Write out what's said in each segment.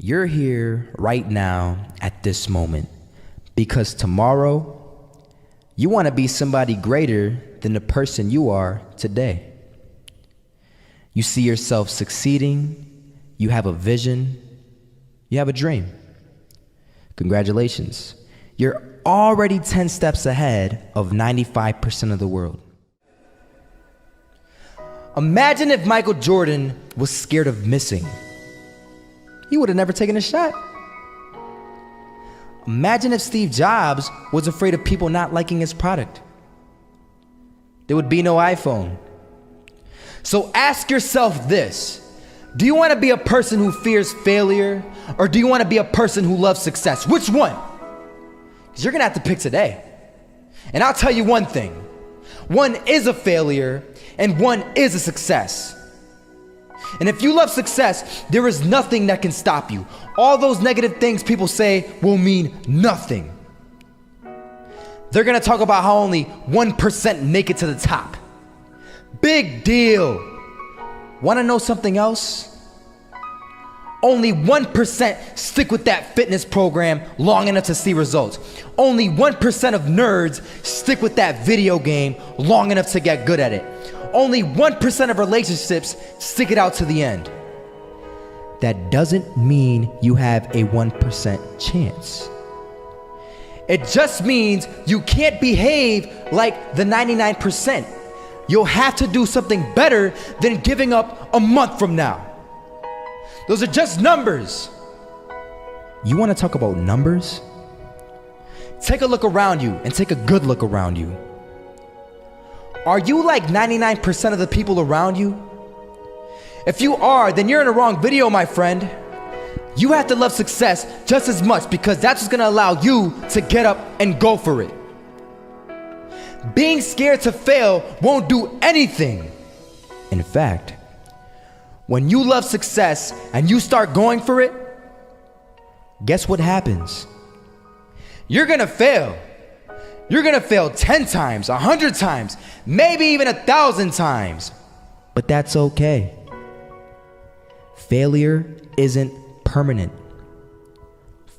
You're here right now at this moment because tomorrow you want to be somebody greater than the person you are today. You see yourself succeeding, you have a vision, you have a dream. Congratulations. You're already 10 steps ahead of 95% of the world. Imagine if Michael Jordan was scared of missing. He would have never taken a shot. Imagine if Steve Jobs was afraid of people not liking his product. There would be no iPhone. So ask yourself this: do you want to be a person who fears failure, or do you want to be a person who loves success? Which one? Because you're gonna have to pick today. And I'll tell you one thing: one is a failure and one is a success. And if you love success, there is nothing that can stop you. All those negative things people say will mean nothing. They're gonna talk about how only 1% make it to the top. Big deal. Wanna know something else? Only 1% stick with that fitness program long enough to see results. Only 1% of nerds stick with that video game long enough to get good at it. Only 1% of relationships stick it out to the end. That doesn't mean you have a 1% chance. It just means you can't behave like the 99%. You'll have to do something better than giving up a month from now. Those are just numbers. You want to talk about numbers? Take a look around you and take a good look around you. Are you like 99% of the people around you? If you are, then you're in the wrong video, my friend. You have to love success just as much, because that's what's gonna allow you to get up and go for it. Being scared to fail won't do anything. In fact, when you love success and you start going for it, guess what happens? You're gonna fail. You're gonna fail 10 times, 100 times, maybe even 1,000 times. But that's okay. Failure isn't permanent.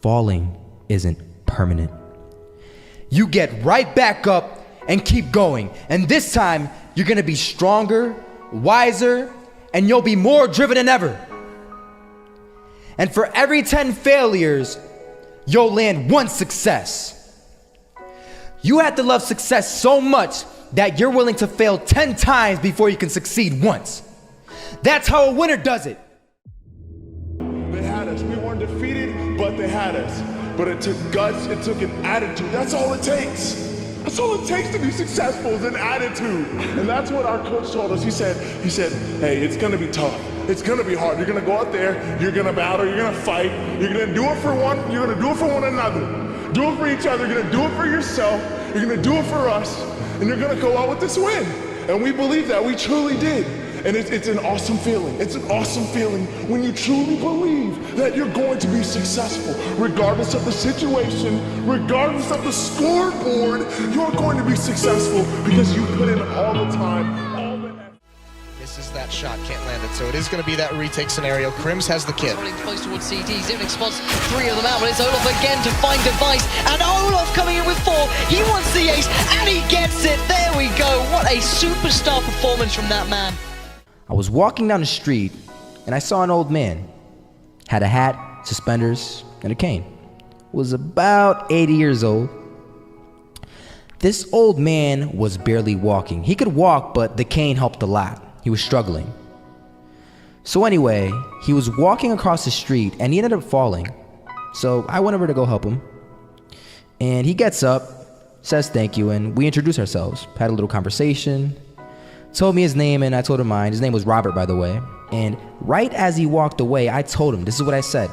Falling isn't permanent. You get right back up and keep going. And this time, you're gonna be stronger, wiser, and you'll be more driven than ever. And for every 10 failures, you'll land one success. You have to love success so much that you're willing to fail 10 times before you can succeed once. That's how a winner does it. They had us. We weren't defeated, but they had us. But it took guts, it took an attitude. That's all it takes. That's all it takes to be successful, is an attitude. And that's what our coach told us. He said, hey, it's gonna be tough. It's gonna be hard. You're gonna go out there, you're gonna battle, you're gonna fight, you're gonna do it for one, you're gonna do it for one another. Do it for each other, you're gonna do it for yourself, you're gonna do it for us, and you're gonna go out with this win. And we believe that, we truly did. And it's an awesome feeling. It's an awesome feeling when you truly believe that you're going to be successful. Regardless of the situation, regardless of the scoreboard, you're going to be successful because you put in all the time, all the effort. This is that shot, can't land it, so it is going to be that retake scenario. Krims has the kid. Running close towards CT, Zivnik spots 3 of them out, but it's Olaf again to find Device, and Olaf coming in with 4. He wants the ace, and he gets it. There we go. What a superstar performance from that man. I was walking down the street and I saw an old man. Had a hat, suspenders, and a cane. Was about 80 years old. This old man was barely walking. He could walk, but the cane helped a lot. He was struggling. So anyway, he was walking across the street and he ended up falling. So I went over to go help him. And he gets up, says thank you, and we introduced ourselves. Had a little conversation. Told me his name and I told him mine. His name was Robert, by the way. And right as he walked away, I told him, this is what I said: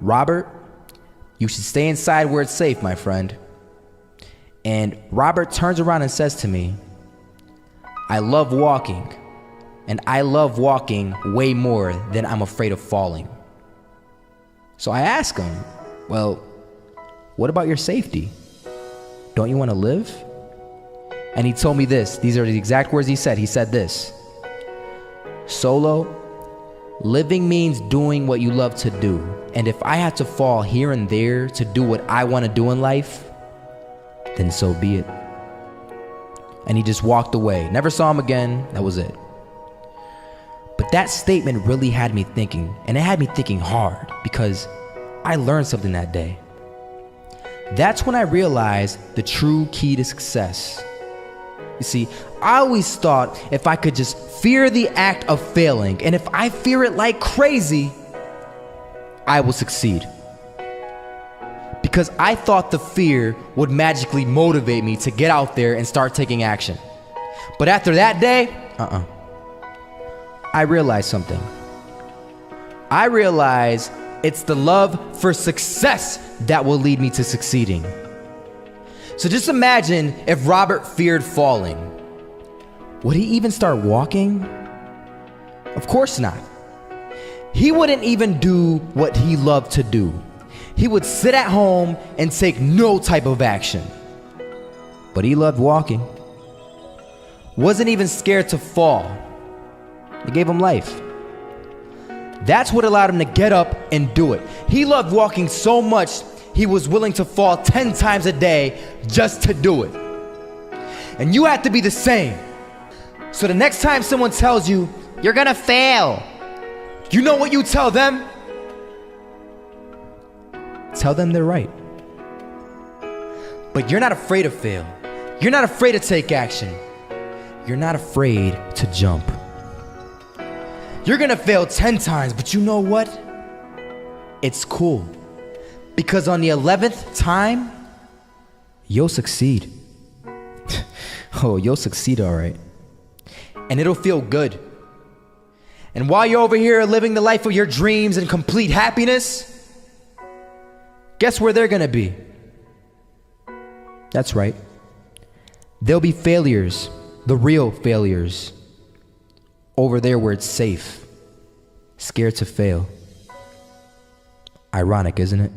Robert, you should stay inside where it's safe, my friend. And Robert turns around and says to me, I love walking, and I love walking way more than I'm afraid of falling. So I asked him, well, what about your safety? Don't you want to live? And he told me this. These are the exact words he said. He said this: Solo, Living means doing what you love to do. And if I had to fall here and there to do what I want to do in life, then so be it. And he just walked away. Never saw him again. That was it. But that statement really had me thinking, and it had me thinking hard, because I learned something that day. That's when I realized the true key to success. You see, I always thought if I could just fear the act of failing, and if I fear it like crazy, I will succeed. Because I thought the fear would magically motivate me to get out there and start taking action. But after that day, I realized something. I realized it's the love for success that will lead me to succeeding. So just imagine if Robert feared falling. Would he even start walking? Of course not. He wouldn't even do what he loved to do. He would sit at home and take no type of action. But he loved walking. Wasn't even scared to fall. It gave him life. That's what allowed him to get up and do it. He loved walking so much, he was willing to fall 10 times a day just to do it. And you have to be the same. So the next time someone tells you, you're gonna fail, you know what you tell them? Tell them they're right. But you're not afraid to fail. You're not afraid to take action. You're not afraid to jump. You're gonna fail 10 times, but you know what? It's cool. Because on the 11th time, you'll succeed. Oh, you'll succeed, all right. And it'll feel good. And while you're over here living the life of your dreams and complete happiness, guess where they're gonna be? That's right. They'll be failures, the real failures. Over there where it's safe, scared to fail. Ironic, isn't it?